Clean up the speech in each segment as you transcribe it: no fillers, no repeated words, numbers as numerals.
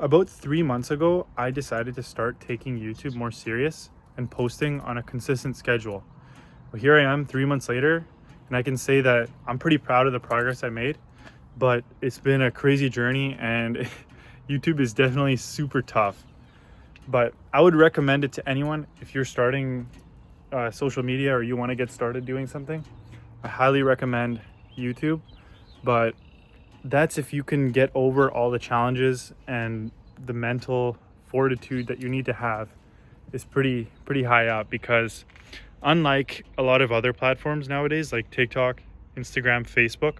About 3 months ago, I decided to start taking YouTube more serious and posting on a consistent schedule. Well, here I am 3 months later, and I can say that I'm pretty proud of the progress I made, but it's been a crazy journey and YouTube is definitely super tough. But I would recommend it to anyone if you're starting social media or you want to get started doing something. I highly recommend YouTube, but that's if you can get over all the challenges, and the mental fortitude that you need to have is pretty high up, because unlike a lot of other platforms nowadays like TikTok, Instagram, Facebook,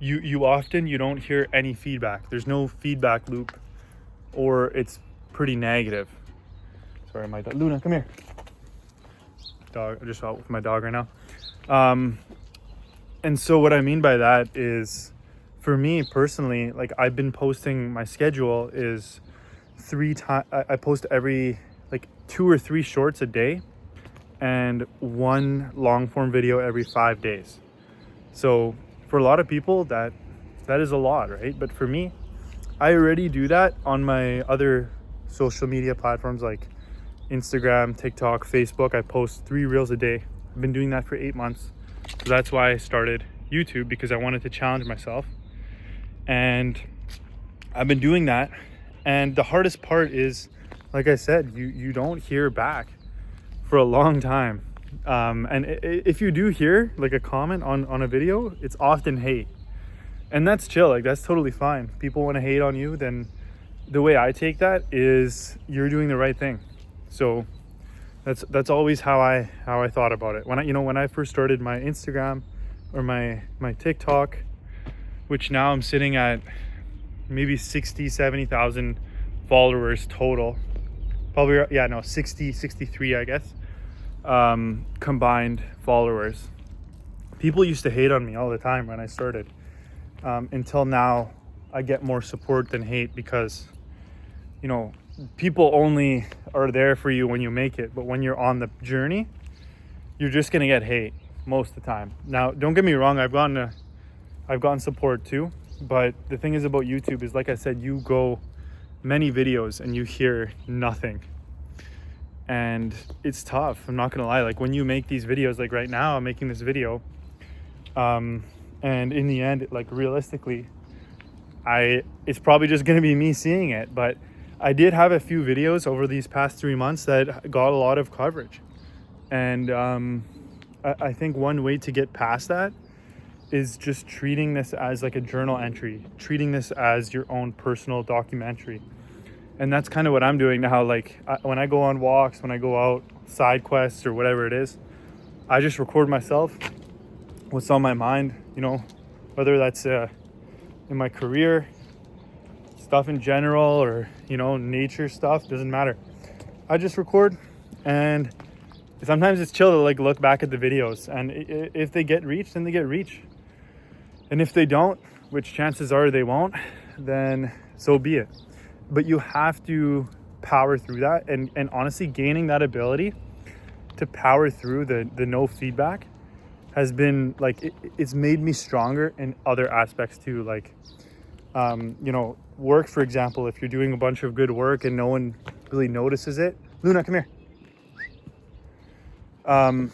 you don't hear any feedback. There's no feedback loop, or it's pretty negative. Sorry, my dog. Luna, come here. Dog, I'm just out with my dog right now. And so what I mean by that is, for me personally, like, I've been posting, my schedule is I post every like 2 or 3 shorts a day and 1 long form video every 5 days. So for a lot of people that is a lot, right? But for me, I already do that on my other social media platforms like Instagram, TikTok, Facebook. I post 3 reels a day. I've been doing that for 8 months. So that's why I started YouTube, because I wanted to challenge myself. And I've been doing that. And the hardest part is, like I said, you don't hear back for a long time. And if you do hear like a comment on a video, it's often hate. And that's chill, like that's totally fine. People want to hate on you, then the way I take that is you're doing the right thing. So that's always how I thought about it. When I first started my Instagram or my TikTok, which now I'm sitting at maybe 70,000 followers total. Probably, 63, I guess, combined followers. People used to hate on me all the time when I started. Until now, I get more support than hate, because, people only are there for you when you make it. But when you're on the journey, you're just going to get hate most of the time. Now, don't get me wrong, I've gotten support too. But the thing is about YouTube is, like I said, you go many videos and you hear nothing. And it's tough. I'm not going to lie. Like, when you make these videos, like right now, I'm making this video. And in the end, like, realistically, it's probably just going to be me seeing it. But I did have a few videos over these past 3 months that got a lot of coverage. And I think one way to get past that is just treating this as like a journal entry, treating this as your own personal documentary. And that's kind of what I'm doing now. Like, when I go on walks, when I go out side quests or whatever it is, I just record myself, what's on my mind, whether that's in my career, stuff in general, or, nature stuff, doesn't matter. I just record, and sometimes it's chill to like look back at the videos, and if they get reach, then they get reach. And if they don't, which chances are they won't, then so be it. But you have to power through that, and honestly, gaining that ability to power through the no feedback has been like, it's made me stronger in other aspects too. Like, work, for example, if you're doing a bunch of good work and no one really notices it. Luna, come here. So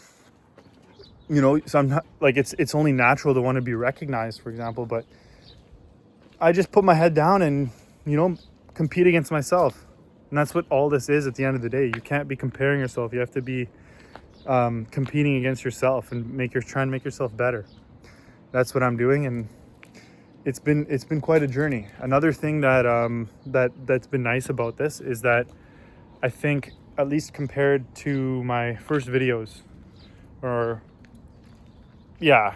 I'm not, like, it's only natural to want to be recognized, for example, but I just put my head down and, compete against myself. And that's what all this is at the end of the day. You can't be comparing yourself. You have to be competing against yourself and trying to make yourself better. That's what I'm doing, and it's been quite a journey. Another thing that's been nice about this is that I think, at least compared to my first videos,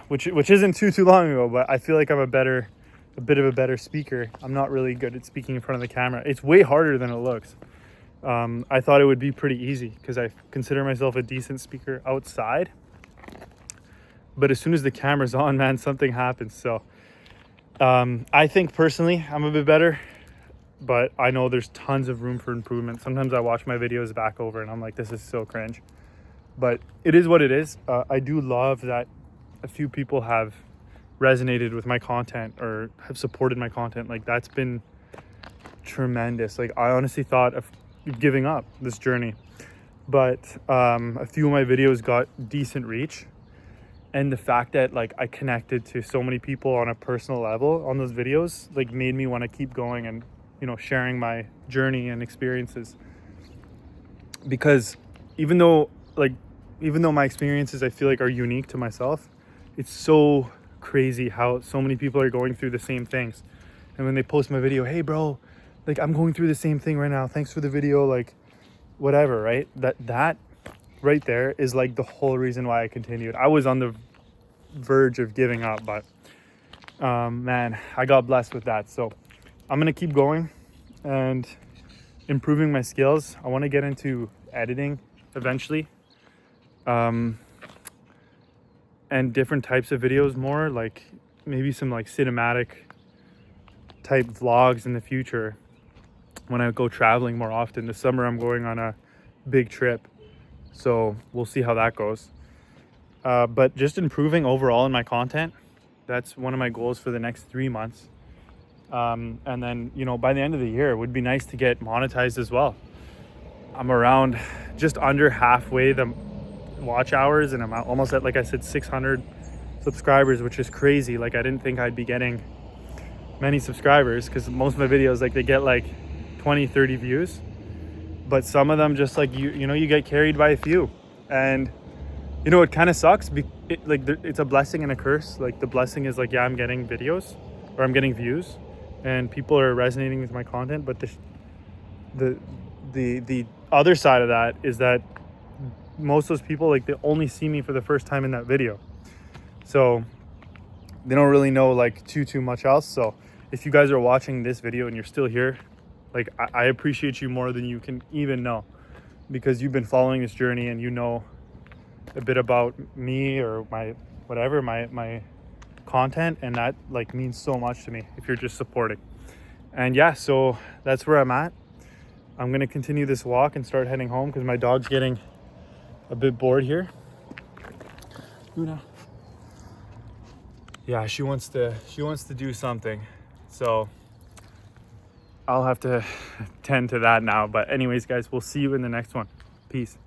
which isn't too long ago, but I feel like I'm a bit of a better speaker. I'm not really good at speaking in front of the camera. It's way harder than it looks. I thought it would be pretty easy, because I consider myself a decent speaker outside. But as soon as the camera's on, man, something happens. So I think personally I'm a bit better, but I know there's tons of room for improvement. Sometimes I watch my videos back over and I'm like, this is so cringe. But it is what it is. I do love that a few people have resonated with my content or have supported my content. Like, that's been tremendous. Like, I honestly thought of giving up this journey, but a few of my videos got decent reach, and the fact that like I connected to so many people on a personal level on those videos like made me want to keep going and, you know, sharing my journey and experiences. Because even though my experiences I feel like are unique to myself, it's so crazy how so many people are going through the same things. And when they post my video, hey bro, like I'm going through the same thing right now, thanks for the video, like whatever, right? That right there is like the whole reason why I continued. I was on the verge of giving up, but man, I got blessed with that. So I'm gonna keep going and improving my skills. I want to get into editing eventually, and different types of videos more, like maybe some like cinematic type vlogs in the future when I go traveling more often. This summer I'm going on a big trip, so we'll see how that goes. But just improving overall in my content, that's one of my goals for the next 3 months. And then, you know, by the end of the year, it would be nice to get monetized as well. I'm around just under halfway the watch hours, and I'm almost at, like I said, 600 subscribers, which is crazy. Like, I didn't think I'd be getting many subscribers, because most of my videos, like, they get like 20-30 views, but some of them just like you know, you get carried by a few. And you know, it kind of sucks. It's a blessing and a curse. Like, the blessing is like, yeah, I'm getting videos or I'm getting views and people are resonating with my content, but the other side of that is that most of those people, like, they only see me for the first time in that video, so they don't really know like too much else. So if you guys are watching this video and you're still here, like, I appreciate you more than you can even know, because you've been following this journey and you know a bit about me or my whatever, my content, and that like means so much to me if you're just supporting. And yeah, so that's where I'm at. I'm gonna continue this walk and start heading home because my dog's getting a bit bored here. Luna. Yeah, she wants to do something, so I'll have to tend to that now. But anyways, guys, we'll see you in the next one. Peace.